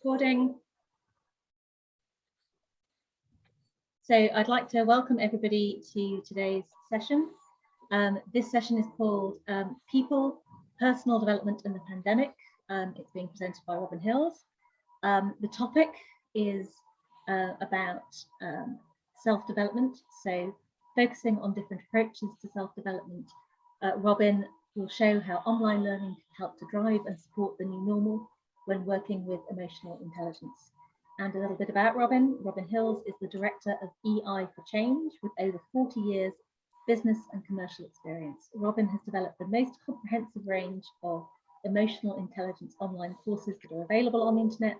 Recording. So I'd like to welcome everybody to today's session. This session is called People, Personal Development and the Pandemic. It's being presented by Robin Hills. The topic is about self-development, so focusing on different approaches to self-development. Robin will show how online learning can help to drive and support the new normal when working with emotional intelligence. And a little bit about Robin. Robin Hills is the director of EI for Change with over 40 years business and commercial experience. Robin has developed the most comprehensive range of emotional intelligence online courses that are available on the internet.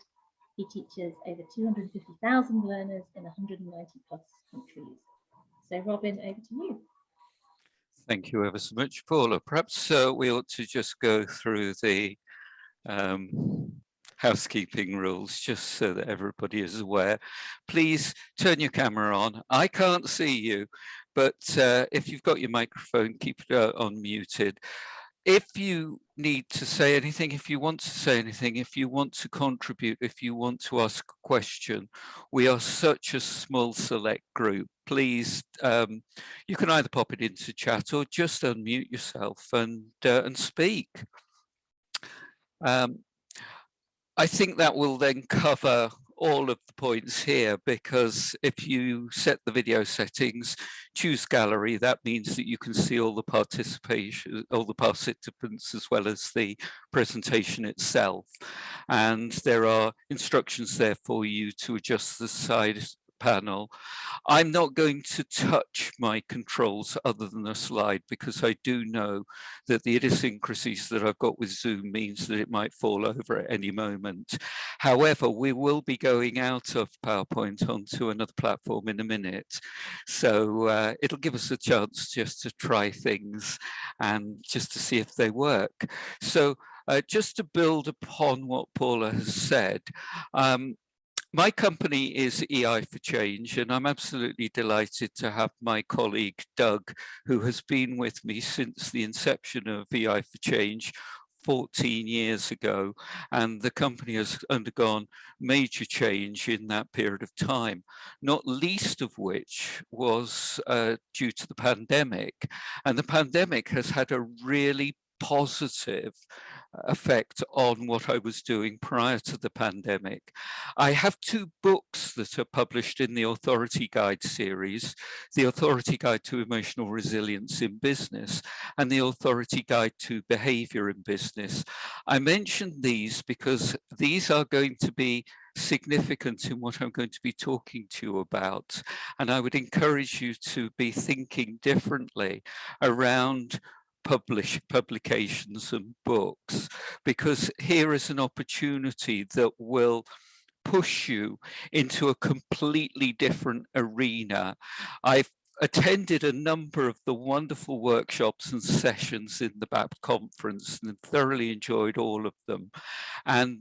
He teaches over 250,000 learners in 190 plus countries. So Robin, over to you. Thank you ever so much, Paula. Perhaps we ought to just go through the housekeeping rules just so that everybody is aware. Please turn your camera on. I can't see you, but if you've got your microphone, keep it unmuted. If you need to say anything, if you want to say anything, if you want to contribute, if you want to ask a question, we are such a small select group. Please, you can either pop it into chat or just unmute yourself and speak. I think that will then cover all of the points here, because if you set the video settings, choose gallery, that means that you can see all the participation, all the participants, as well as the presentation itself. And there are instructions there for you to adjust the side panel. I'm not going to touch my controls other than a slide, because I do know that the idiosyncrasies that I've got with Zoom means that it might fall over at any moment. However, we will be going out of PowerPoint onto another platform in a minute. So it'll give us a chance just to try things and just to see if they work. So just to build upon what Paula has said, my company is EI for Change, and I'm absolutely delighted to have my colleague Doug, who has been with me since the inception of EI for Change 14 years ago, and the company has undergone major change in that period of time, not least of which was due to the pandemic. And the pandemic has had a really positive effect on what I was doing prior to the pandemic. I have two books that are published in the Authority Guide series, the Authority Guide to Emotional Resilience in Business and the Authority Guide to Behavior in Business. I mention these because these are going to be significant in what I'm going to be talking to you about. And I would encourage you to be thinking differently around publications and books, because here is an opportunity that will push you into a completely different arena. I've attended a number of the wonderful workshops and sessions in the BAPT conference and thoroughly enjoyed all of them. And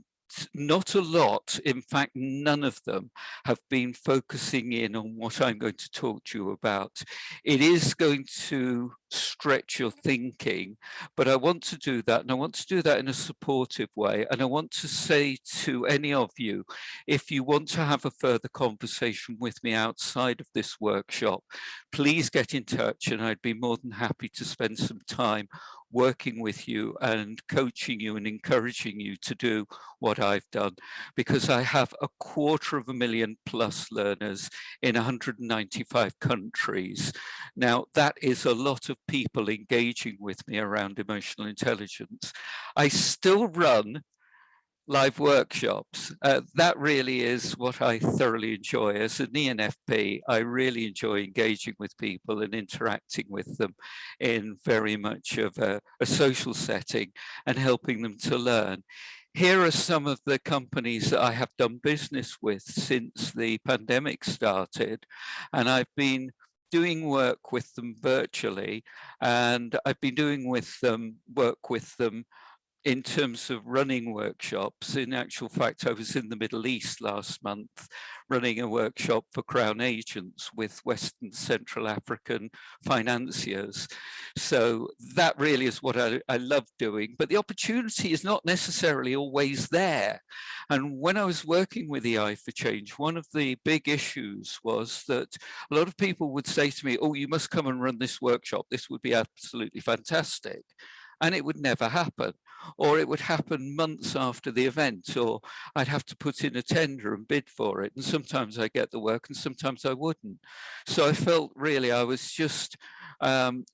not a lot, in fact, none of them have been focusing in on what I'm going to talk to you about. It is going to stretch your thinking, but I want to do that, and I want to do that in a supportive way. And I want to say to any of you, if you want to have a further conversation with me outside of this workshop, please get in touch, and I'd be more than happy to spend some time working with you and coaching you and encouraging you to do what I've done, because I have 250,000+ learners in 195 countries. Now, that is a lot of people engaging with me around emotional intelligence. I still run live workshops. That really is what I thoroughly enjoy. As an ENFP, I really enjoy engaging with people and interacting with them in very much of a social setting and helping them to learn. Here are some of the companies that I have done business with since the pandemic started, and I've been doing work with them virtually, and I've been doing work with them in terms of running workshops. In actual fact, I was in the Middle East last month running a workshop for Crown agents with Western Central African financiers. So that really is what I love doing, but the opportunity is not necessarily always there. And when I was working with EI for Change, one of the big issues was that a lot of people would say to me, oh, you must come and run this workshop. This would be absolutely fantastic. And it would never happen, or it would happen months after the event, or I'd have to put in a tender and bid for it. And sometimes I get the work and sometimes I wouldn't. So I felt really I was just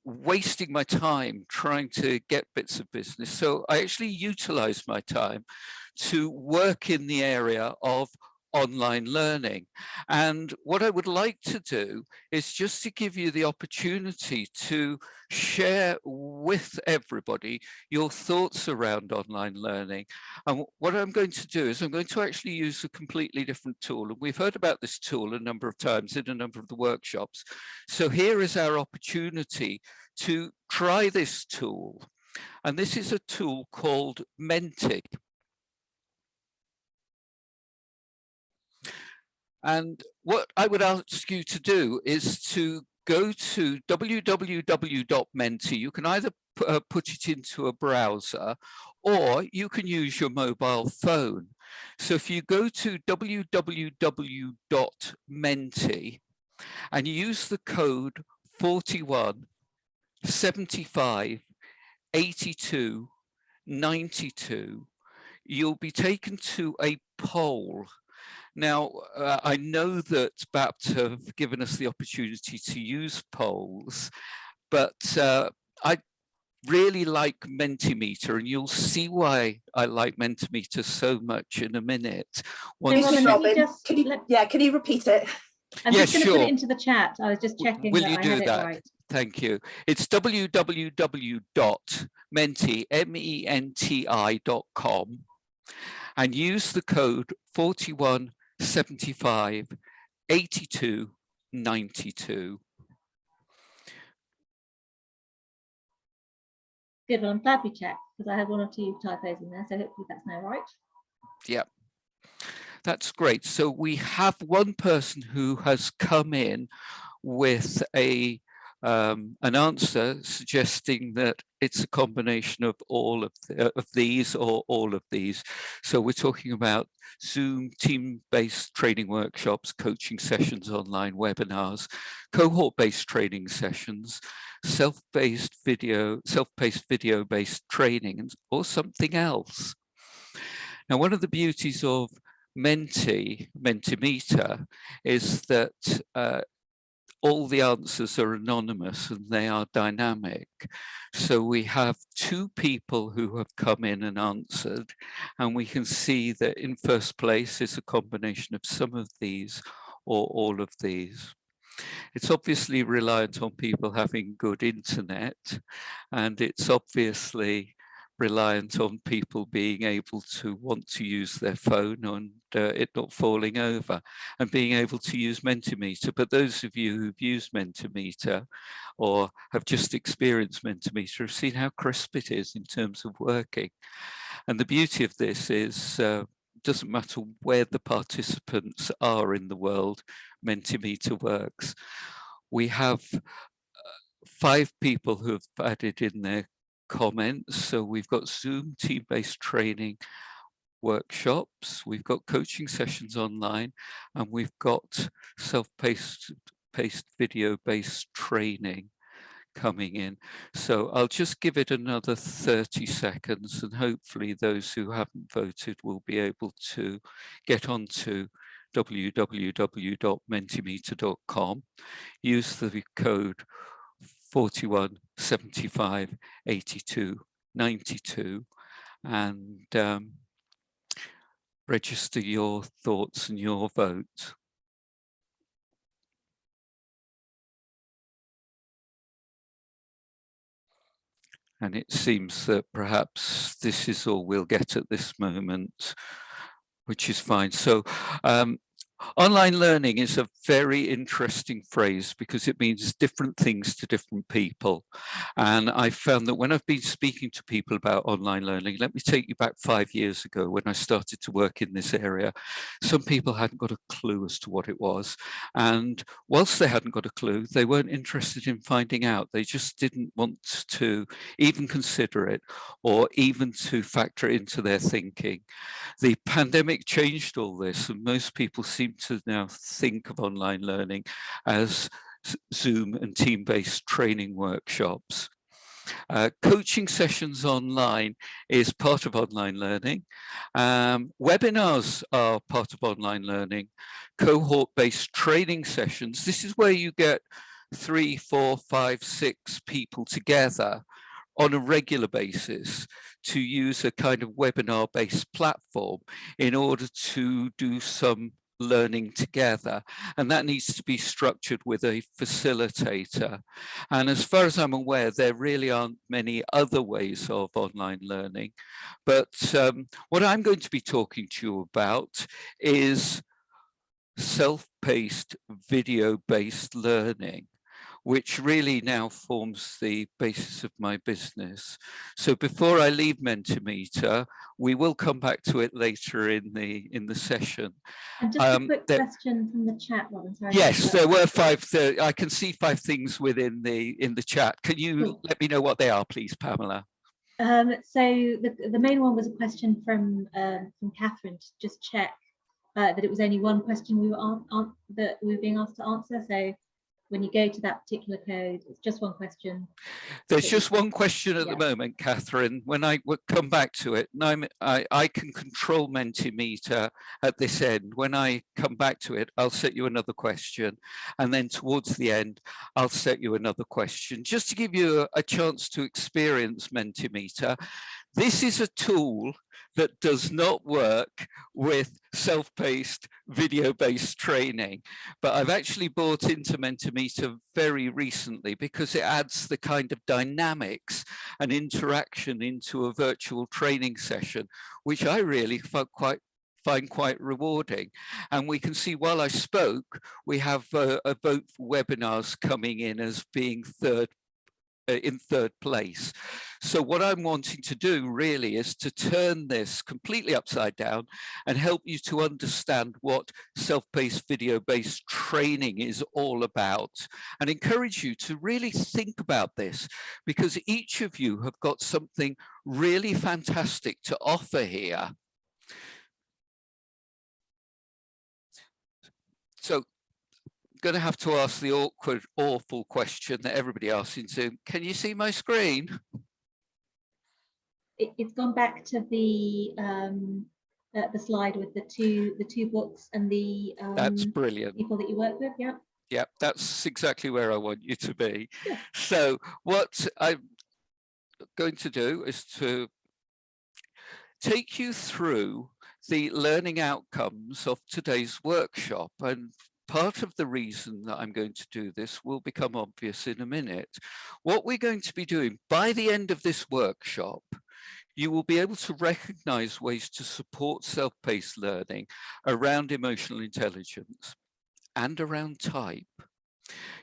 wasting my time trying to get bits of business. So I actually utilized my time to work in the area of online learning. And what I would like to do is just to give you the opportunity to share with everybody your thoughts around online learning. And what I'm going to do is I'm going to actually use a completely different tool. And we've heard about this tool a number of times in a number of the workshops. So here is our opportunity to try this tool. And this is a tool called Menti. And what I would ask you to do is to go to www.menti. You can either put it into a browser, or you can use your mobile phone. So if you go to www.menti and use the code 41 75 82 92, you'll be taken to a poll. Now, I know that BAPT have given us the opportunity to use polls, but I really like Mentimeter, and you'll see why I like Mentimeter so much in a minute. Robin, can you repeat it? I'm just going to put it into the chat. I was just checking Will that you I do had that? It right. Thank you. It's www.menti.com, and use the code 41 75 82 92. Good. Well, I'm glad we checked because I had one or two typos in there, so hopefully that's now right. Yeah, that's great. So we have one person who has come in with an answer suggesting that it's a combination of all of these or all of these. So we're talking about Zoom, team-based training workshops, coaching sessions, online webinars, cohort-based training sessions, self-paced video-based training, or something else. Now, one of the beauties of Mentimeter is that all the answers are anonymous and they are dynamic. So we have two people who have come in and answered, and we can see that in first place is a combination of some of these or all of these. It's obviously reliant on people having good internet, and it's obviously reliant on people being able to want to use their phone and it not falling over, and being able to use Mentimeter. But those of you who've used Mentimeter or have just experienced Mentimeter have seen how crisp it is in terms of working. And the beauty of this is doesn't matter where the participants are in the world, Mentimeter works. We have 5 people who have added in their comments. So we've got Zoom team-based training workshops, we've got coaching sessions online, and we've got self-paced video-based training coming in. So I'll just give it another 30 seconds, and hopefully those who haven't voted will be able to get onto www.mentimeter.com, use the code 41 75 82 92, and register your thoughts and your vote. And it seems that perhaps this is all we'll get at this moment, which is fine. So Online learning is a very interesting phrase because it means different things to different people. And I found that when I've been speaking to people about online learning, let me take you back 5 years ago when I started to work in this area, some people hadn't got a clue as to what it was. And whilst they hadn't got a clue, they weren't interested in finding out. They just didn't want to even consider it or even to factor it into their thinking. The pandemic changed all this, and most people seem to now think of online learning as Zoom and team-based training workshops. Coaching sessions online is part of online learning. Webinars are part of online learning. Cohort-based training sessions, this is where you get 3, 4, 5, 6 people together on a regular basis to use a kind of webinar-based platform in order to do some learning together. And that needs to be structured with a facilitator. And as far as I'm aware, there really aren't many other ways of online learning. But what I'm going to be talking to you about is self-paced video-based learning, which really now forms the basis of my business. So before I leave Mentimeter, we will come back to it later in the session. And just a quick question from the chat, Robin. Sorry. Yes, there were 5. I can see 5 things within the chat. Can you let me know what they are, please, Pamela? So the main one was a question from Catherine to just check that it was only one question we were being asked to answer. So when you go to that particular code, it's just one question. There's just one question at the moment, Catherine. When I come back to it, and I can control Mentimeter at this end. When I come back to it, I'll set you another question. And then towards the end, I'll set you another question, just to give you a chance to experience Mentimeter. This is a tool that does not work with self-paced video-based training, but I've actually bought into Mentimeter very recently because it adds the kind of dynamics and interaction into a virtual training session, which I really find quite rewarding. And we can see while I spoke, we have both webinars coming in as being in third place. So what I'm wanting to do really is to turn this completely upside down and help you to understand what self-paced video-based training is all about, and encourage you to really think about this, because each of you have got something really fantastic to offer here. So going to have to ask the awkward, awful question that everybody asks in Zoom. Can you see my screen? It's gone back to the slide with the two books and the that's brilliant. People that you work with. Yeah. Yeah, that's exactly where I want you to be. Yeah. So what I'm going to do is to take you through the learning outcomes of today's workshop, and part of the reason that I'm going to do this will become obvious in a minute. What we're going to be doing by the end of this workshop, you will be able to recognize ways to support self-paced learning around emotional intelligence and around type.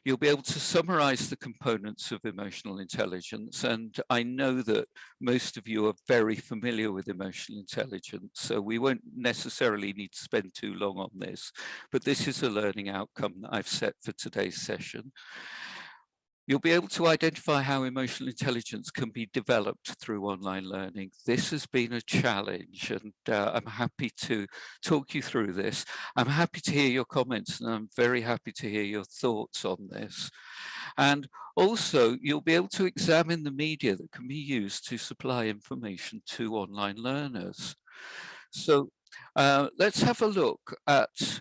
You'll be able to summarize the components of emotional intelligence. And I know that most of you are very familiar with emotional intelligence, so we won't necessarily need to spend too long on this, but this is a learning outcome that I've set for today's session. You'll be able to identify how emotional intelligence can be developed through online learning. This has been a challenge, and I'm happy to talk you through this. I'm happy to hear your comments, and I'm very happy to hear your thoughts on this. And also, you'll be able to examine the media that can be used to supply information to online learners. So let's have a look at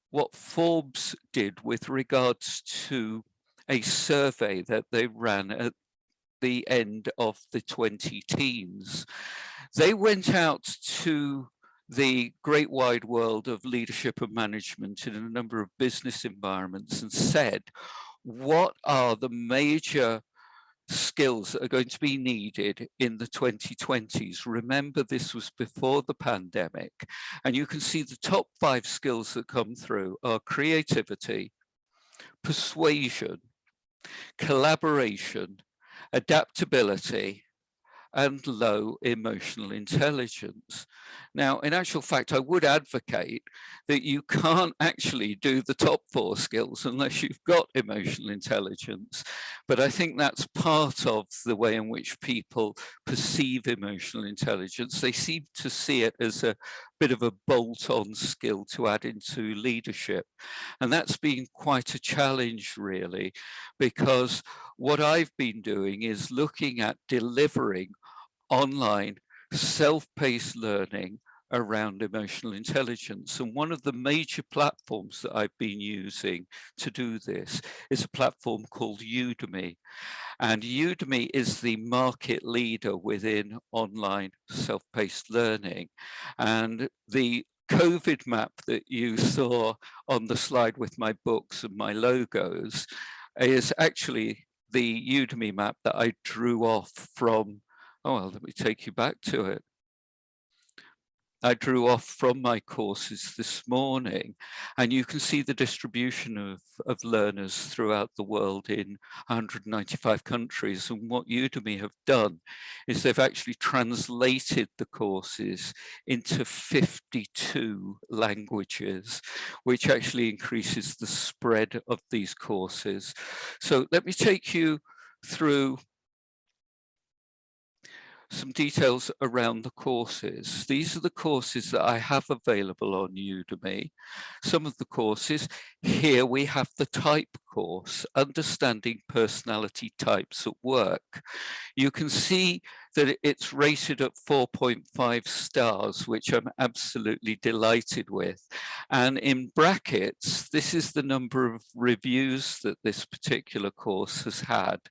what Forbes did with regards to a survey that they ran at the end of the 2010s. They went out to the great wide world of leadership and management in a number of business environments and said, what are the major skills that are going to be needed in the 2020s. Remember, this was before the pandemic, and you can see the top 5 skills that come through are creativity, persuasion, collaboration, adaptability, and low emotional intelligence. Now, in actual fact, I would advocate that you can't actually do the top 4 skills unless you've got emotional intelligence. But I think that's part of the way in which people perceive emotional intelligence. They seem to see it as a bit of a bolt-on skill to add into leadership. And that's been quite a challenge, really, because what I've been doing is looking at delivering online self-paced learning around emotional intelligence. And one of the major platforms that I've been using to do this is a platform called Udemy. And Udemy is the market leader within online self-paced learning. And the COVID map that you saw on the slide with my books and my logos is actually the Udemy map that I drew off from, oh, well, let me take you back to it. I drew off from my courses this morning, and you can see the distribution of learners throughout the world in 195 countries. And what Udemy have done is they've actually translated the courses into 52 languages, which actually increases the spread of these courses. So let me take you through some details around the courses. These are the courses that I have available on Udemy. Some of the courses, here we have the type course, Understanding Personality Types at Work. You can see that it's rated at 4.5 stars, which I'm absolutely delighted with. And in brackets, this is the number of reviews that this particular course has had.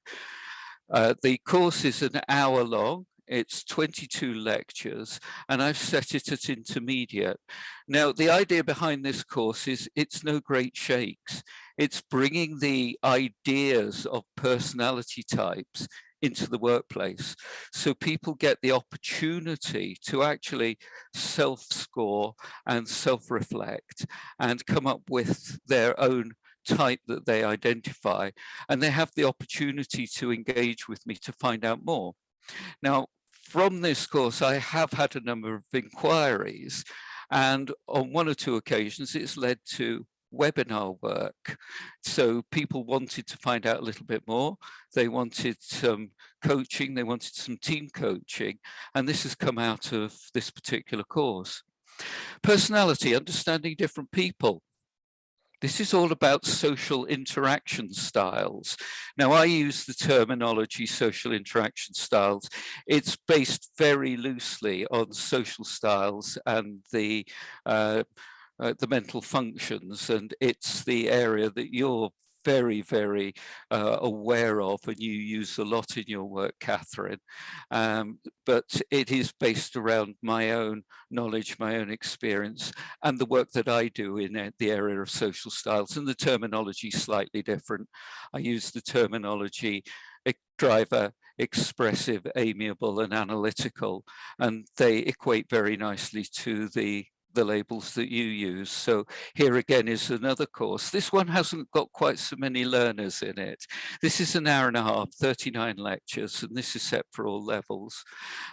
The course is an hour long. It's 22 lectures, and I've set it at intermediate. Now, the idea behind this course is it's no great shakes. It's bringing the ideas of personality types into the workplace. So people get the opportunity to actually self-score and self-reflect and come up with their own type that they identify. And they have the opportunity to engage with me to find out more. Now, from this course, I have had a number of inquiries, and on 1 or 2 occasions, it's led to webinar work. So people wanted to find out a little bit more. They wanted some coaching, they wanted some team coaching, and this has come out of this particular course. Personality, understanding different people. This is all about social interaction styles. Now, I use the terminology social interaction styles. It's based very loosely on social styles and the mental functions, and it's the area that you're very, very aware of and you use a lot in your work, Catherine. But it is based around my own knowledge, my own experience, and the work that I do in the area of social styles. And the terminology is slightly different. I use the terminology driver, expressive, amiable, and analytical, and they equate very nicely to the labels that you use. So here again is another course. This one hasn't got quite so many learners in it. This is an hour and a half, 39 lectures, and this is set for all levels.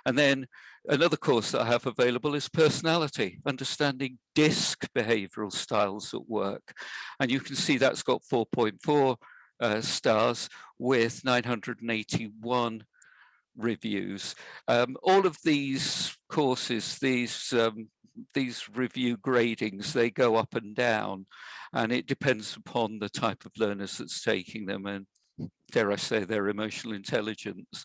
And then another course that I have available is Personality, Understanding DISC Behavioral Styles at Work. And you can see that's got 4.4 stars with 981 reviews. All of these courses, these review gradings, they go up and down, and it depends upon the type of learners that's taking them and, dare I say, their emotional intelligence.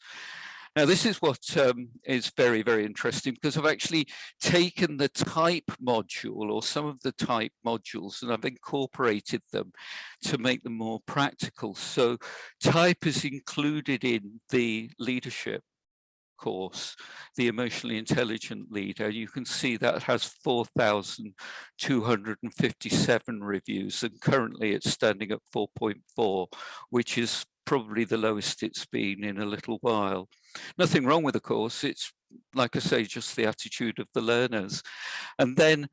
Now, this is what is very, very interesting, because I've actually taken the type module or some of the type modules and I've incorporated them to make them more practical. So type is included in the leadership course, the emotionally intelligent leader. You can see that has 4,257 reviews, and currently it's standing at 4.4, which is probably the lowest it's been in a little while. Nothing wrong with the course. It's, like I say, just the attitude of the learners. And then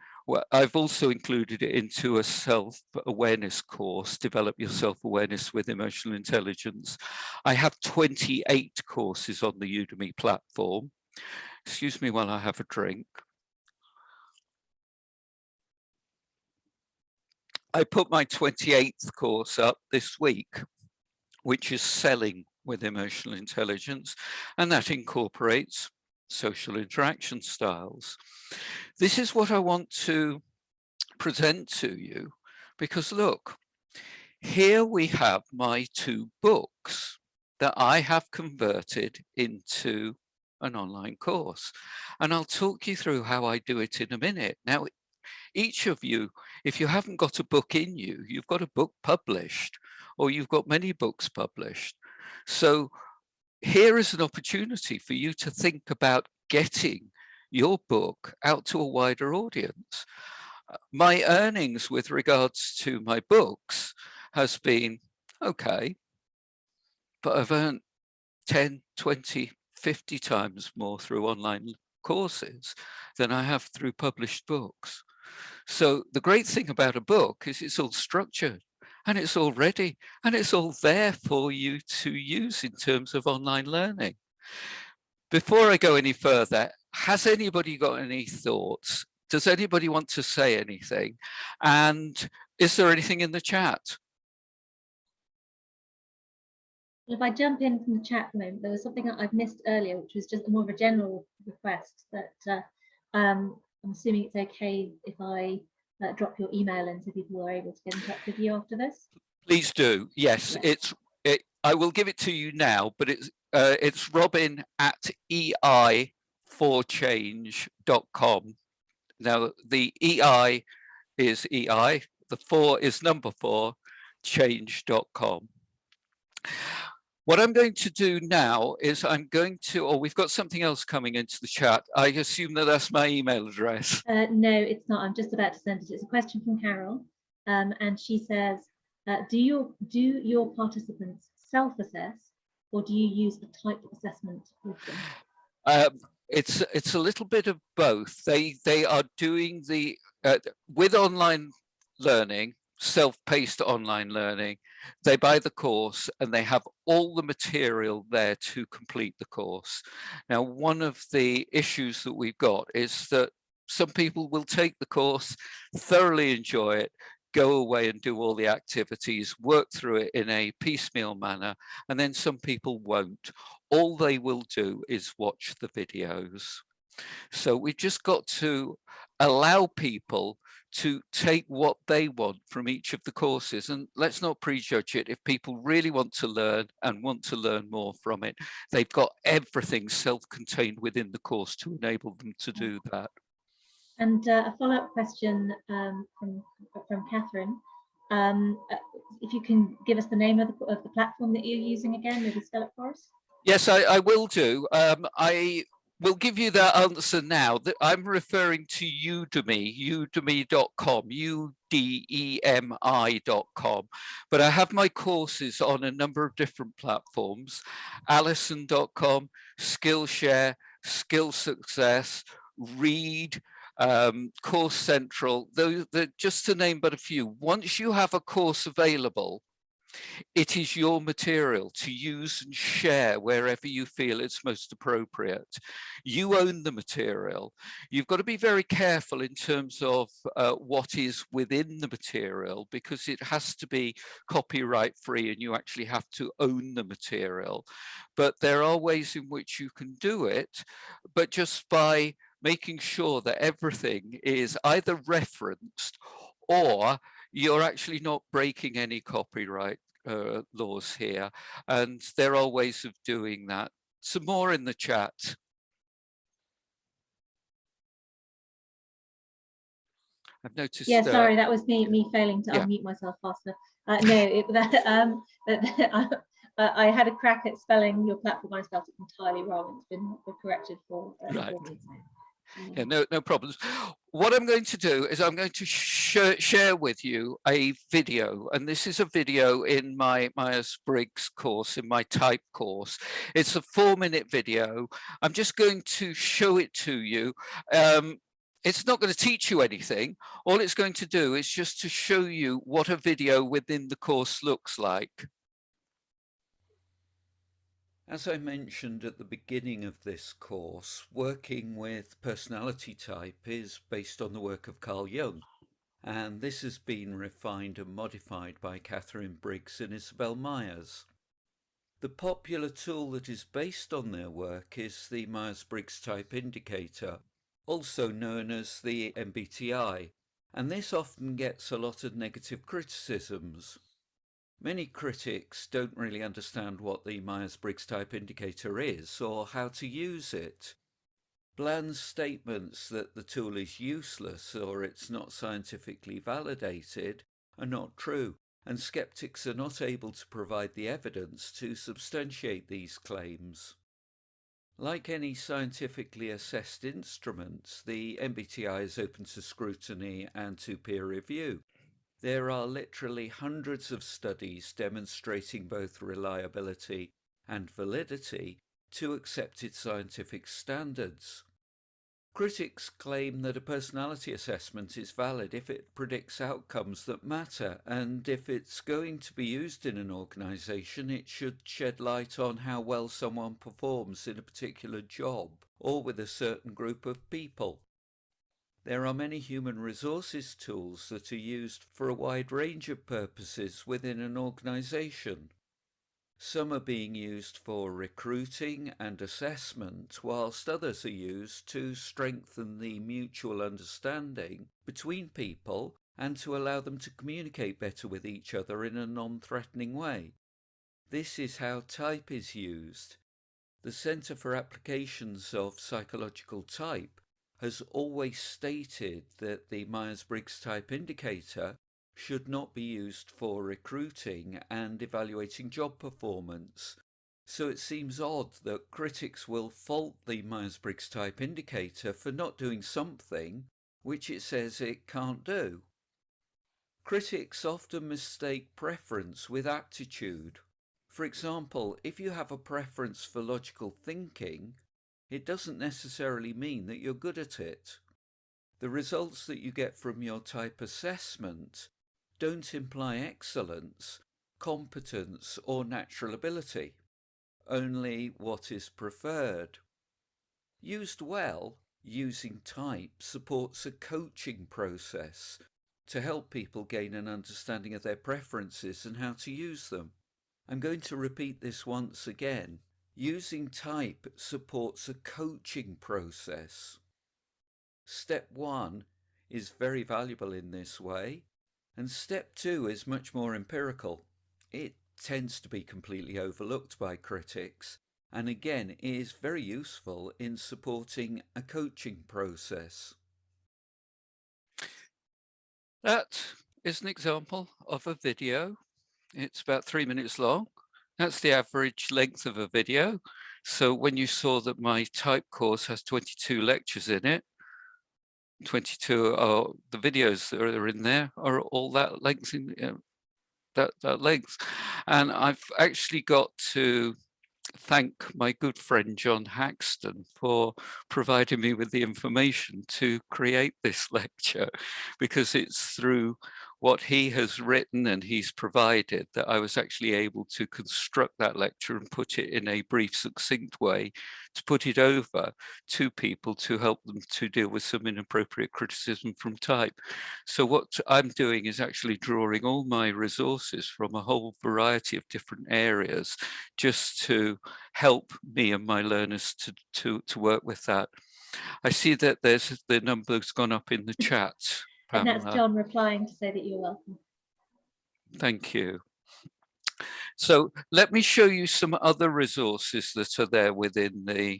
I've also included it into a self-awareness course, Develop Your Self-Awareness with Emotional Intelligence. I have 28 courses on the Udemy platform. Excuse me while I have a drink. I put my 28th course up this week, which is Selling with Emotional Intelligence, and that incorporates social interaction styles. This is what I want to present to you, because look, here we have my 2 books that I have converted into an online course, and I'll talk you through how I do it in a minute. Now, each of you, if you haven't got a book in you, you've got a book published, or you've got many books published. So here is an opportunity for you to think about getting your book out to a wider audience. My earnings with regards to my books has been, okay, but I've earned 10, 20, 50 times more through online courses than I have through published books. So the great thing about a book is it's all structured and it's all ready and it's all there for you to use in terms of online learning. Before I go any further, has anybody got any thoughts? Does anybody want to say anything? And is there anything in the chat? If I jump in from the chat for a moment, there was something that I've missed earlier, which was just more of a general request that I'm assuming it's okay if I drop your email in so people are able to get in touch with you after this. Please do. Yes, yeah. I will give it to you now, but it's robin@ei4change.com. Now the EI is EI, the 4 is number 4, change.com. What I'm going to do now is we've got something else coming into the chat. I assume that that's my email address. No, it's not. I'm just about to send it. It's a question from Carol, and she says, do your participants self-assess, or do you use a typed assessment with them? It's a little bit of both. They are doing the with online learning, self-paced online learning. They buy the course and they have all the material there to complete the course. Now, one of the issues that we've got is that some people will take the course, thoroughly enjoy it, go away and do all the activities, work through it in a piecemeal manner, and then some people won't. All they will do is watch the videos. So we've just got to allow people to take what they want from each of the courses, and let's not prejudge it. If people really want to learn and want to learn more from it, they've got everything self-contained within the course to enable them to do that. And a follow-up question from Catherine. If you can give us the name of the platform that you're using again, maybe spell it for us. Yes, I will do. I will give you that answer now. I'm referring to Udemy, udemy.com, udemi.com. But I have my courses on a number of different platforms: Allison.com, Skillshare, Skill Success, Read, Course Central, just to name but a few. Once you have a course available, it is your material to use and share wherever you feel it's most appropriate. You own the material. You've got to be very careful in terms of what is within the material, because it has to be copyright free and you actually have to own the material. But there are ways in which you can do it, but just by making sure that everything is either referenced or you're actually not breaking any copyright laws here, and there are ways of doing that. Some more in the chat. I've noticed. Yeah, sorry, that was me failing to unmute myself faster. I had a crack at spelling your platform. I spelled it entirely wrong. It's been corrected for me. Yeah, no problems. What I'm going to do is I'm going to share with you a video, and this is a video in my Myers-Briggs course, in my type course. It's a 4-minute video. I'm just going to show it to you. It's not going to teach you anything. All it's going to do is just to show you what a video within the course looks like. As I mentioned at the beginning of this course, working with personality type is based on the work of Carl Jung, and this has been refined and modified by Catherine Briggs and Isabel Myers. The popular tool that is based on their work is the Myers-Briggs Type Indicator, also known as the MBTI, and this often gets a lot of negative criticisms. Many critics don't really understand what the Myers-Briggs Type Indicator is or how to use it. Bland statements that the tool is useless or it's not scientifically validated are not true, and skeptics are not able to provide the evidence to substantiate these claims. Like any scientifically assessed instruments, the MBTI is open to scrutiny and to peer review. There are literally hundreds of studies demonstrating both reliability and validity to accepted scientific standards. Critics claim that a personality assessment is valid if it predicts outcomes that matter, and if it's going to be used in an organisation, it should shed light on how well someone performs in a particular job or with a certain group of people. There are many human resources tools that are used for a wide range of purposes within an organisation. Some are being used for recruiting and assessment, whilst others are used to strengthen the mutual understanding between people and to allow them to communicate better with each other in a non-threatening way. This is how type is used. The Centre for Applications of Psychological Type has always stated that the Myers-Briggs Type Indicator should not be used for recruiting and evaluating job performance. So it seems odd that critics will fault the Myers-Briggs Type Indicator for not doing something which it says it can't do. Critics often mistake preference with aptitude. For example, if you have a preference for logical thinking, it doesn't necessarily mean that you're good at it. The results that you get from your type assessment don't imply excellence, competence, or natural ability, only what is preferred. Used well, using type supports a coaching process to help people gain an understanding of their preferences and how to use them. I'm going to repeat this once again. Using type supports a coaching process. Step 1 is very valuable in this way, and step 2 is much more empirical. It tends to be completely overlooked by critics, and again is very useful in supporting a coaching process. That is an example of a video. It's about 3 minutes long. That's the average length of a video. So when you saw that my type course has 22 lectures in it, 22 are the videos that are in there are all that length that length. And I've actually got to thank my good friend John Haxton for providing me with the information to create this lecture, because it's through what he has written and he's provided that I was actually able to construct that lecture and put it in a brief, succinct way to put it over to people to help them to deal with some inappropriate criticism from type. So what I'm doing is actually drawing all my resources from a whole variety of different areas just to help me and my learners to work with that. I see that there's the number's gone up in the chat. And that's John replying to say that you're welcome. Thank you. So let me show you some other resources that are there within the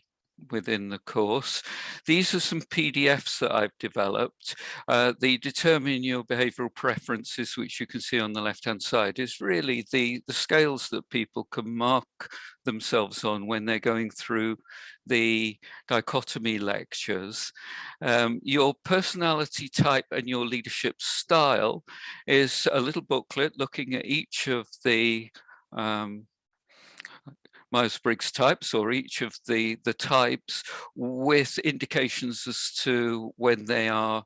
within the course. These are some PDFs that I've developed. The determine your behavioral preferences, which you can see on the left-hand side, is really the scales that people can mark themselves on when they're going through the dichotomy lectures. Your personality type and your leadership style is a little booklet looking at each of the Myers-Briggs types, or each of the types, with indications as to when they are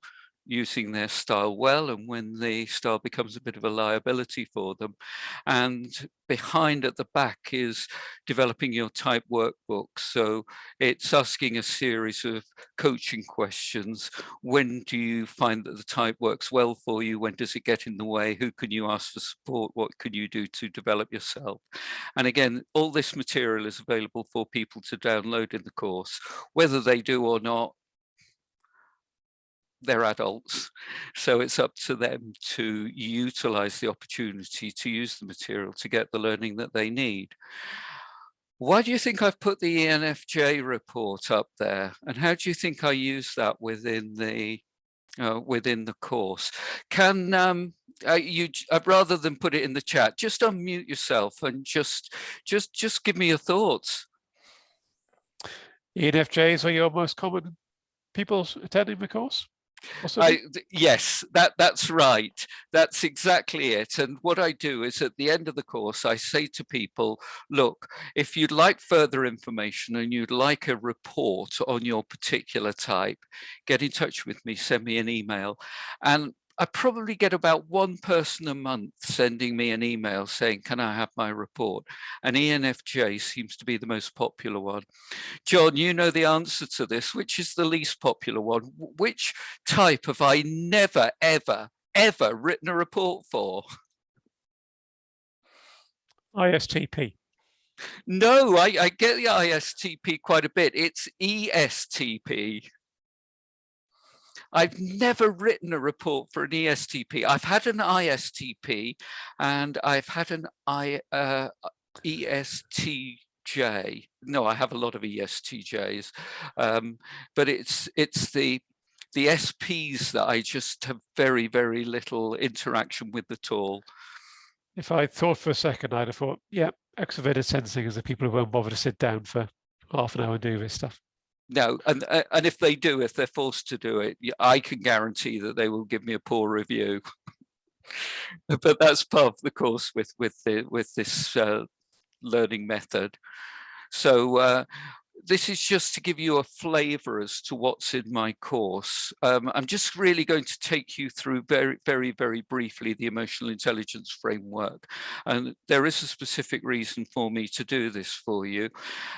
using their style well and when the style becomes a bit of a liability for them. And behind at the back is developing your type workbook. So it's asking a series of coaching questions. When do you find that the type works well for you? When does it get in the way? Who can you ask for support? What can you do to develop yourself? And again, all this material is available for people to download in the course. Whether they do or not, they're adults, so it's up to them to utilize the opportunity to use the material to get the learning that they need. Why do you think I've put the ENFJ report up there, and how do you think I use that within the course? Can rather than put it in the chat, just unmute yourself and just give me your thoughts. ENFJs are your most common people attending the course? Yes, that's right. That's exactly it. And what I do is at the end of the course, I say to people, look, if you'd like further information and you'd like a report on your particular type, get in touch with me, send me an email. And I probably get about one person a month sending me an email saying, can I have my report? And ENFJ seems to be the most popular one. John, you know the answer to this. Which is the least popular one? Which type have I never, ever, ever written a report for? ISTP. No, I get the ISTP quite a bit. It's ESTP. I've never written a report for an ESTP. I've had an ISTP and I've had an ESTJ. No, I have a lot of ESTJs, but it's the SPs that I just have very, very little interaction with at all. If I thought for a second, I'd have thought, yeah, extroverted sensing is the people who won't bother to sit down for half an hour and do this stuff. No, and if they do, if they're forced to do it, I can guarantee that they will give me a poor review. But that's part of the course with this learning method. So this is just to give you a flavor as to what's in my course. I'm just really going to take you through very, very, very briefly the emotional intelligence framework. And there is a specific reason for me to do this for you.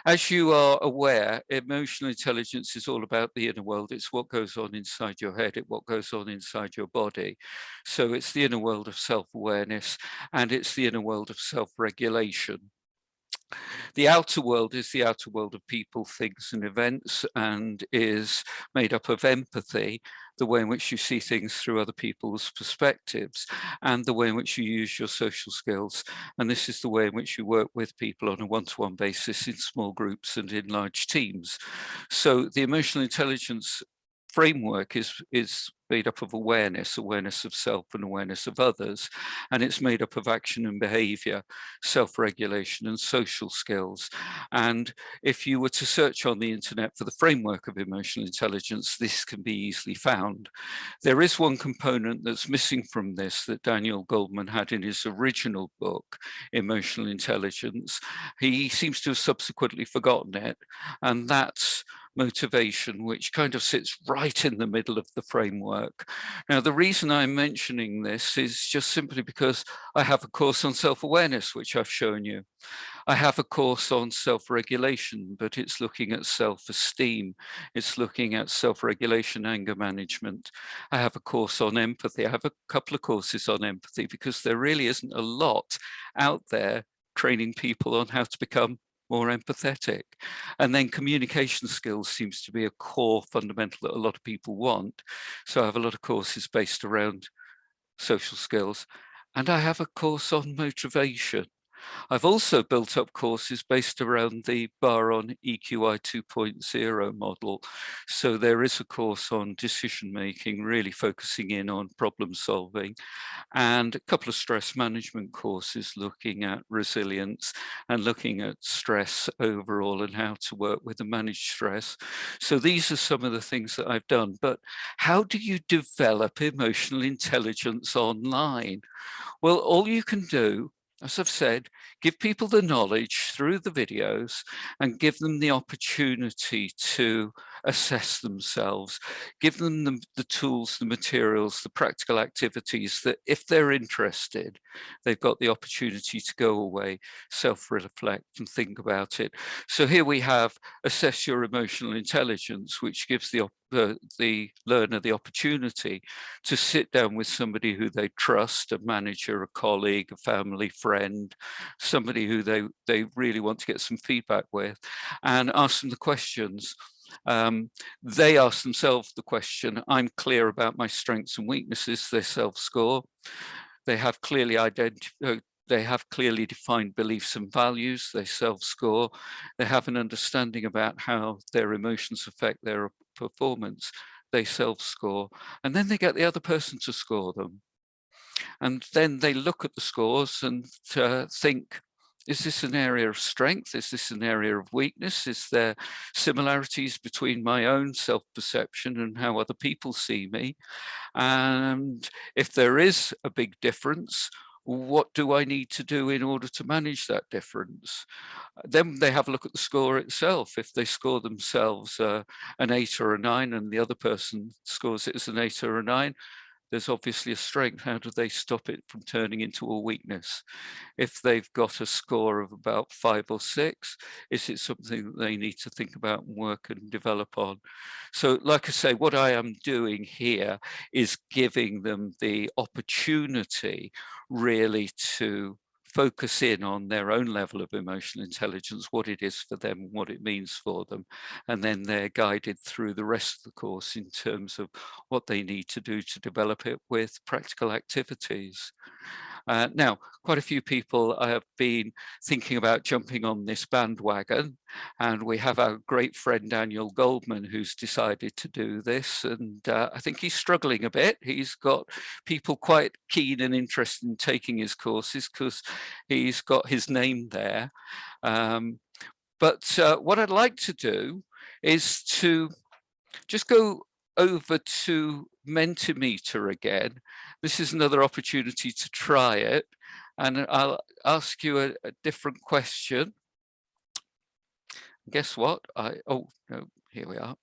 As you are aware, emotional intelligence is all about the inner world. It's what goes on inside your head, it's what goes on inside your body. So it's the inner world of self-awareness, and it's the inner world of self-regulation. The outer world is the outer world of people, things and events, and is made up of empathy, the way in which you see things through other people's perspectives, and the way in which you use your social skills. And this is the way in which you work with people on a one-to-one basis in small groups and in large teams. So the emotional intelligence framework is made up of awareness of self and awareness of others, and it's made up of action and behavior, self-regulation and social skills. And if you were to search on the internet for the framework of emotional intelligence, this can be easily found. There is one component that's missing from this that Daniel Goleman had in his original book, Emotional Intelligence. He seems to have subsequently forgotten it, and that's motivation, which kind of sits right in the middle of the framework. Now, the reason I'm mentioning this is just simply because I have a course on self-awareness, which I've shown you. I have a course on self-regulation, but it's looking at self-esteem. It's looking at self-regulation, anger management. I have a course on empathy. I have a couple of courses on empathy because there really isn't a lot out there training people on how to become more empathetic. And then communication skills seems to be a core fundamental that a lot of people want. So I have a lot of courses based around social skills. And I have a course on motivation. I've also built up courses based around the Baron EQI 2.0 model. So there is a course on decision making, really focusing in on problem solving, and a couple of stress management courses looking at resilience and looking at stress overall and how to work with and manage stress. So these are some of the things that I've done. But how do you develop emotional intelligence online? Well, all you can do, as I've said, give people the knowledge through the videos and give them the opportunity to assess themselves, give them the tools, the materials, the practical activities that if they're interested, they've got the opportunity to go away, self-reflect and think about it. So here we have assess your emotional intelligence, which gives the learner the opportunity to sit down with somebody who they trust, a manager, a colleague, a family friend, somebody who they really want to get some feedback with, and ask them the questions. They ask themselves the question, I'm clear about my strengths and weaknesses, they self-score. They have clearly they have clearly defined beliefs and values, they self-score. They have an understanding about how their emotions affect their performance, they self-score. And then they get the other person to score them. And then they look at the scores and think, is this an area of strength? Is this an area of weakness? Is there similarities between my own self-perception and how other people see me? And if there is a big difference, what do I need to do in order to manage that difference? Then they have a look at the score itself. If they score themselves an 8 or a 9 and the other person scores it as an 8 or a 9, there's obviously a strength. How do they stop it from turning into a weakness? If they've got a score of about 5 or 6, is it something that they need to think about and work and develop on? So like I say, what I am doing here is giving them the opportunity really to focus in on their own level of emotional intelligence, what it is for them, what it means for them. And then they're guided through the rest of the course in terms of what they need to do to develop it with practical activities. Now, quite a few people have been thinking about jumping on this bandwagon, and we have our great friend Daniel Goldman who's decided to do this, and I think he's struggling a bit. He's got people quite keen and interested in taking his courses because he's got his name there. But what I'd like to do is to just go over to Mentimeter again. This is another opportunity to try it, and I'll ask you a different question. Guess what? Oh no, here we are.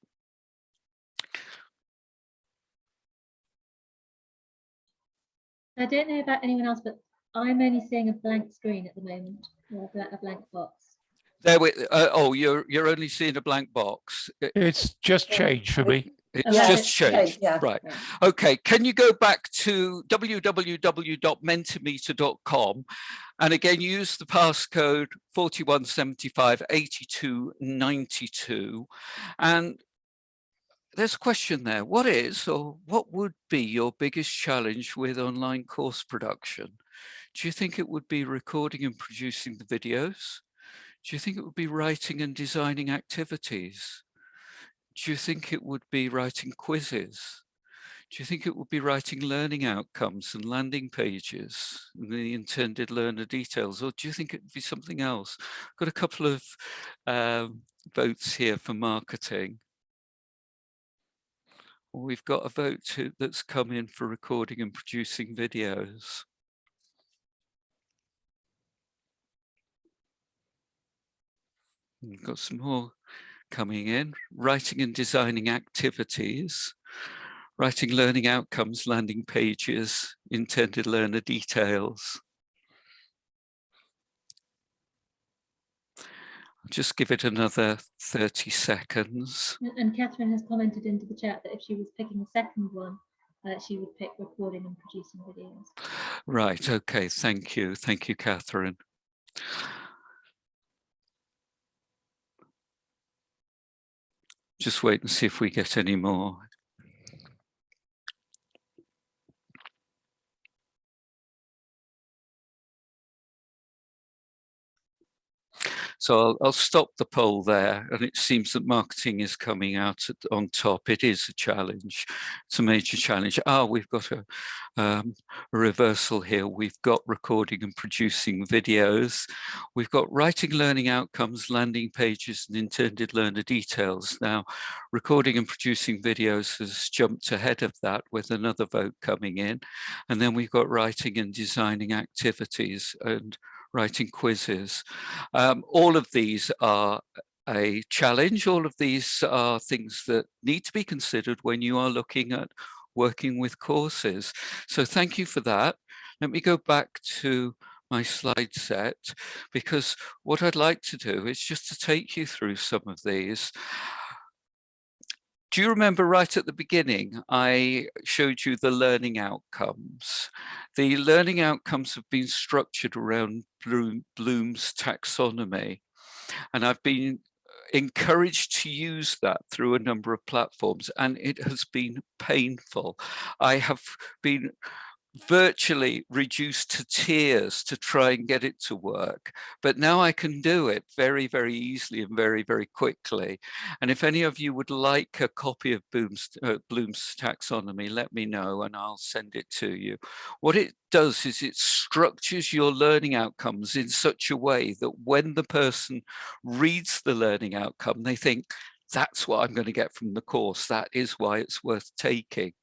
I don't know about anyone else, but I'm only seeing a blank screen at the moment, or a blank box. There we. Oh, you're only seeing a blank box. It's just changed for me. It's just changed. Yeah. Right. Okay. Can you go back to www.mentimeter.com and again use the passcode 41758292? And there's a question there. What is or what would be your biggest challenge with online course production? Do you think it would be recording and producing the videos? Do you think it would be writing and designing activities? Do you think it would be writing quizzes? Do you think it would be writing learning outcomes and landing pages and the intended learner details? Or do you think it would be something else? I've got a couple of votes here for marketing. We've got a vote that's come in for recording and producing videos. We've got some more coming in. Writing and designing activities, writing learning outcomes, landing pages, intended learner details. I'll just give it another 30 seconds. And Catherine has commented into the chat that if she was picking the second one, she would pick recording and producing videos. Right, okay, thank you. Thank you, Catherine. Just wait and see if we get any more. So I'll stop the poll there, and it seems that marketing is coming out on top. It is a challenge. It's a major challenge. We've got a reversal here. We've got recording and producing videos. We've got writing learning outcomes, landing pages, and intended learner details. Now, recording and producing videos has jumped ahead of that with another vote coming in. And then we've got writing and designing activities and writing quizzes. All of these are a challenge. All of these are things that need to be considered when you are looking at working with courses. So thank you for that. Let me go back to my slide set, because what I'd like to do is just to take you through some of these. Do you remember right at the beginning, I showed you the learning outcomes? The learning outcomes have been structured around Bloom's taxonomy, and I've been encouraged to use that through a number of platforms, and it has been painful. I have been virtually reduced to tears to try and get it to work. But now I can do it very, very easily and very, very quickly. And if any of you would like a copy of Bloom's taxonomy, let me know and I'll send it to you. What it does is it structures your learning outcomes in such a way that when the person reads the learning outcome, they think, that's what I'm going to get from the course. That is why it's worth taking.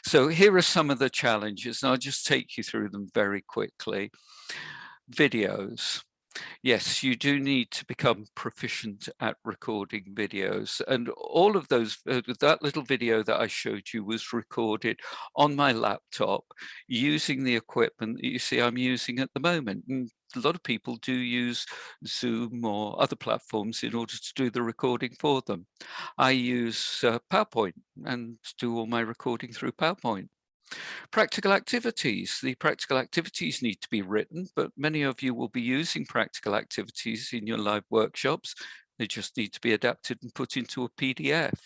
So here are some of the challenges, and I'll just take you through them very quickly. Videos. Yes, you do need to become proficient at recording videos. And all of those, that little video that I showed you was recorded on my laptop using the equipment that you see I'm using at the moment. And a lot of people do use Zoom or other platforms in order to do the recording for them. I use PowerPoint and do all my recording through PowerPoint. Practical activities. The practical activities need to be written, but many of you will be using practical activities in your live workshops. They just need to be adapted and put into a PDF.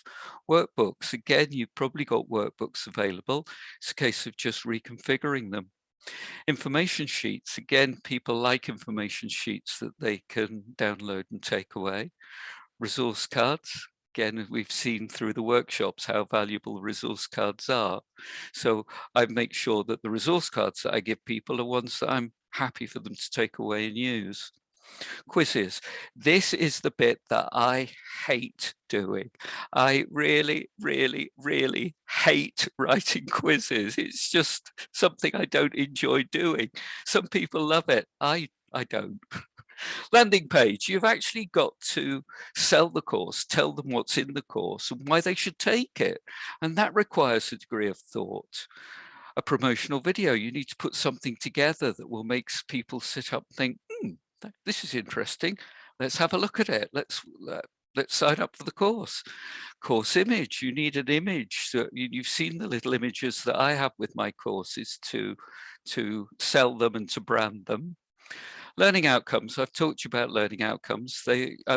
Workbooks. Again, you've probably got workbooks available. It's a case of just reconfiguring them. Information sheets. Again, people like information sheets that they can download and take away. Resource cards. Again, we've seen through the workshops how valuable resource cards are. So I make sure that the resource cards that I give people are ones that I'm happy for them to take away and use. Quizzes. This is the bit that I hate doing. I really, really, really hate writing quizzes. It's just something I don't enjoy doing. Some people love it. I don't. Landing page, you've actually got to sell the course, tell them what's in the course and why they should take it. And that requires a degree of thought. A promotional video, you need to put something together that will make people sit up and think, this is interesting. Let's have a look at it. Let's sign up for the course. Course image, you need an image. So you've seen the little images that I have with my courses to sell them and to brand them. Learning outcomes, I've talked to you about learning outcomes.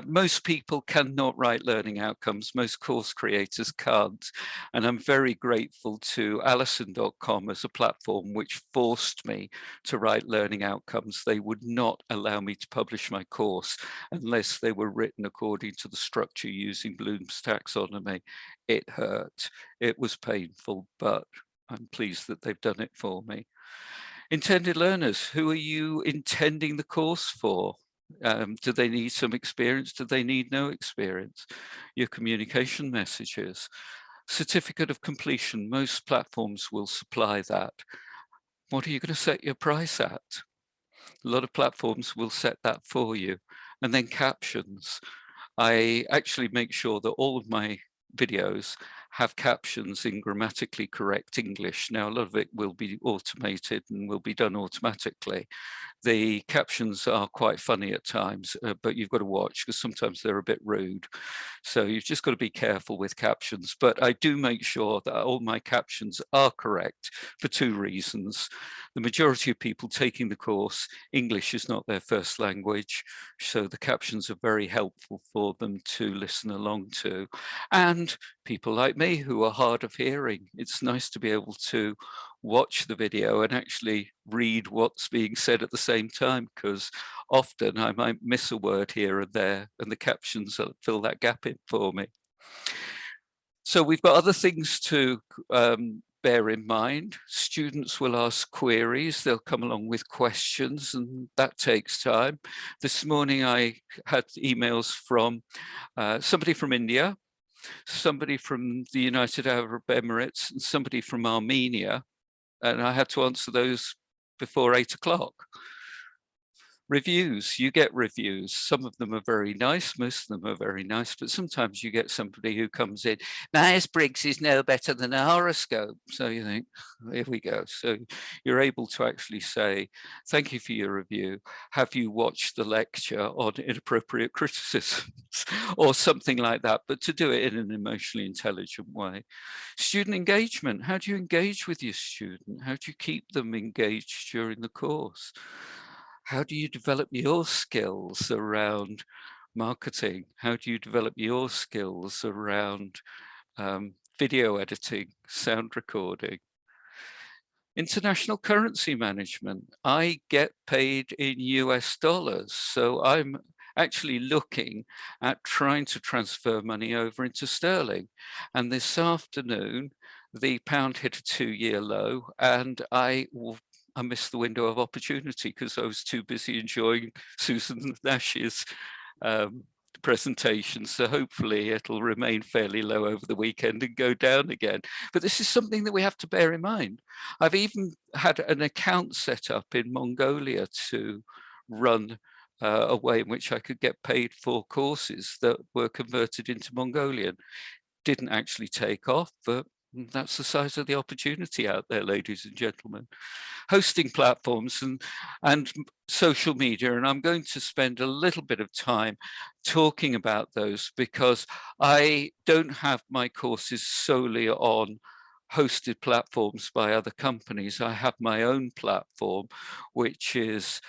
Most people cannot write learning outcomes. Most course creators can't. And I'm very grateful to Alison.com as a platform which forced me to write learning outcomes. They would not allow me to publish my course unless they were written according to the structure using Bloom's taxonomy. It hurt. It was painful, but I'm pleased that they've done it for me. Intended learners, who are you intending the course for? Do they need some experience? Do they need no experience? Your communication messages. Certificate of completion, most platforms will supply that. What are you going to set your price at? A lot of platforms will set that for you. And then captions. I actually make sure that all of my videos have captions in grammatically correct English. Now, a lot of it will be automated and will be done automatically. The captions are quite funny at times, but you've got to watch because sometimes they're a bit rude. So you've just got to be careful with captions. But I do make sure that all my captions are correct for two reasons. The majority of people taking the course, English is not their first language. So the captions are very helpful for them to listen along to. And people like me who are hard of hearing, it's nice to be able to watch the video and actually read what's being said at the same time, because often I might miss a word here and there, and the captions will fill that gap in for me. So we've got other things to bear in mind. Students will ask queries, they'll come along with questions, and that takes time. This morning I had emails from somebody from India, somebody from the United Arab Emirates, and somebody from Armenia, and I had to answer those before 8 o'clock. Reviews, you get reviews. Some of them are very nice, most of them are very nice, but sometimes you get somebody who comes in, Myers-Briggs is no better than a horoscope. So you think, here we go. So you're able to actually say, thank you for your review. Have you watched the lecture on inappropriate criticisms or something like that, but to do it in an emotionally intelligent way. Student engagement, how do you engage with your student? How do you keep them engaged during the course? How do you develop your skills around marketing? How do you develop your skills around video editing, sound recording? International currency management. I get paid in US dollars, so I'm actually looking at trying to transfer money over into sterling. And this afternoon, the pound hit a 2-year low, and I missed the window of opportunity because I was too busy enjoying Susan Nash's presentation. So hopefully it'll remain fairly low over the weekend and go down again. But this is something that we have to bear in mind. I've even had an account set up in Mongolia to run a way in which I could get paid for courses that were converted into Mongolian. Didn't actually take off, but that's the size of the opportunity out there, ladies and gentlemen. Hosting platforms and social media, and I'm going to spend a little bit of time talking about those because I don't have my courses solely on hosted platforms by other companies. I have my own platform, which is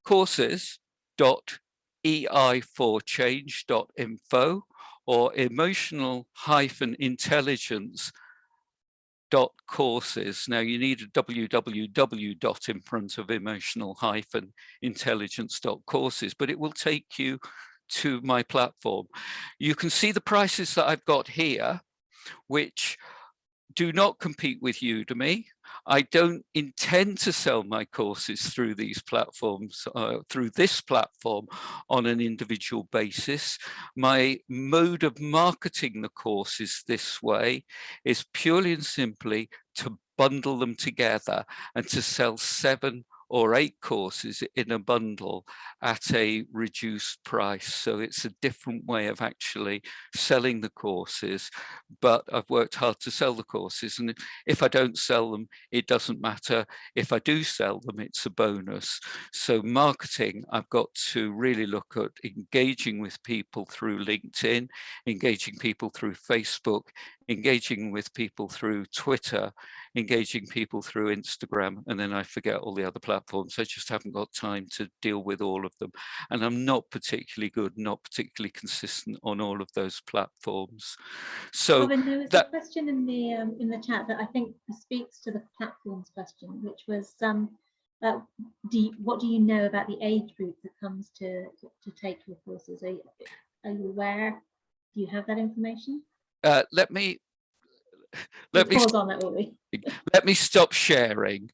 courses.ei4change.info or emotional-intelligence.courses. Now you need a www in front of emotional-intelligence.courses, but it will take you to my platform. You can see the prices that I've got here, which do not compete with Udemy. I don't intend to sell my courses through these platforms, through this platform on an individual basis. My mode of marketing the courses this way is purely and simply to bundle them together and to sell 7 or 8 courses in a bundle at a reduced price. So it's a different way of actually selling the courses, but I've worked hard to sell the courses. And if I don't sell them, it doesn't matter. If I do sell them, it's a bonus. So marketing, I've got to really look at engaging with people through LinkedIn, engaging people through Facebook, engaging with people through Twitter, engaging people through Instagram, and then I forget all the other platforms. I just haven't got time to deal with all of them. And I'm not particularly good, not particularly consistent on all of those platforms. So Robin, there was a question in the chat that I think speaks to the platforms question, which was what do you know about the age group that comes to take your courses? Are you aware? Do you have that information? Let me pause on that, will we? Let me stop sharing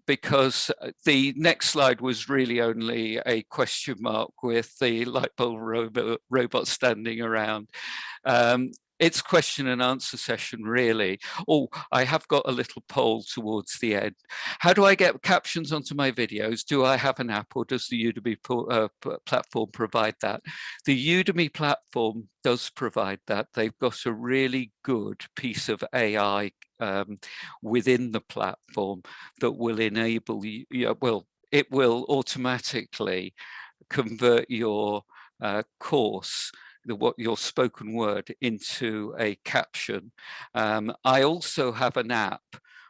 because the next slide was really only a question mark with the light bulb robot standing around. It's question and answer session, really. Oh, I have got a little poll towards the end. How do I get captions onto my videos? Do I have an app, or does the Udemy platform provide that? The Udemy platform does provide that. They've got a really good piece of AI within the platform that will enable you, well, it will automatically convert your course, your spoken word, into a caption. I also have an app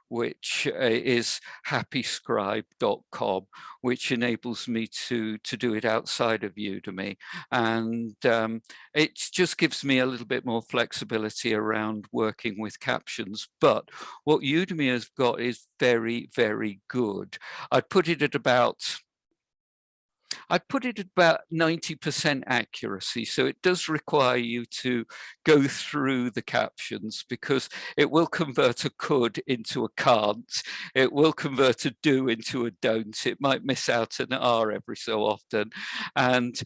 which is happyscribe.com, which enables me to do it outside of Udemy. And it just gives me a little bit more flexibility around working with captions. But what Udemy has got is very, very good. I'd put it at about 90% accuracy. So it does require you to go through the captions, because it will convert a could into a can't. It will convert a do into a don't. It might miss out an R every so often. And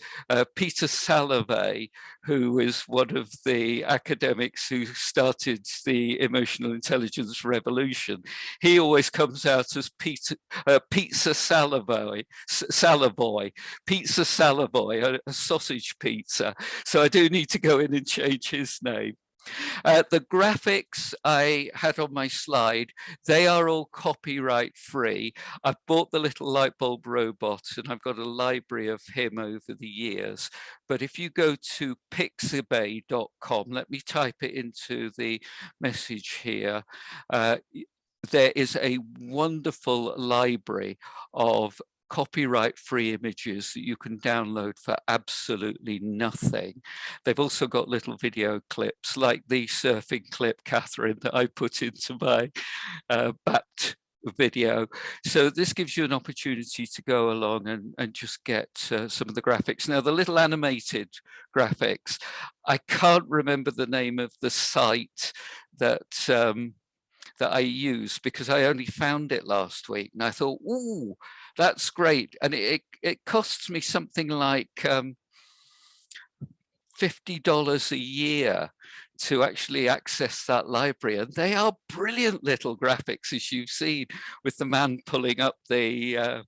Peter Salovey, who is one of the academics who started the emotional intelligence revolution, he always comes out as Pizza Savoy, Pizza Savoy, a sausage pizza. So I do need to go in and change his name. The graphics I had on my slide, they are all copyright free. I've bought the little light bulb robot and I've got a library of him over the years. But if you go to pixabay.com, let me type it into the message here. There is a wonderful library of copyright-free images that you can download for absolutely nothing. They've also got little video clips like the surfing clip, Catherine, that I put into my BAPT video. So this gives you an opportunity to go along and just get some of the graphics. Now, the little animated graphics, I can't remember the name of the site that I use, because I only found it last week and I thought, ooh, that's great. And it costs me something like $50 a year to actually access that library. And they are brilliant little graphics, as you've seen, with the man pulling up the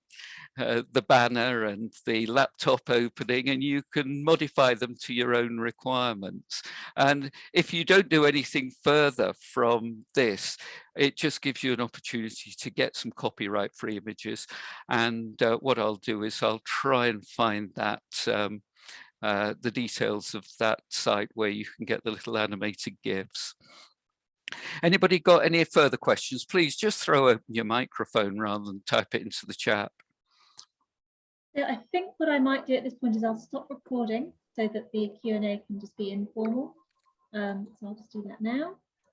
banner and the laptop opening, and you can modify them to your own requirements. And if you don't do anything further from this, it just gives you an opportunity to get some copyright-free images. And what I'll do is I'll try and find that the details of that site where you can get the little animated GIFs. Anybody got any further questions? Please just throw open your microphone rather than type it into the chat. Yeah, I think what I might do at this point is I'll stop recording so that the Q&A can just be informal. So I'll just do that now.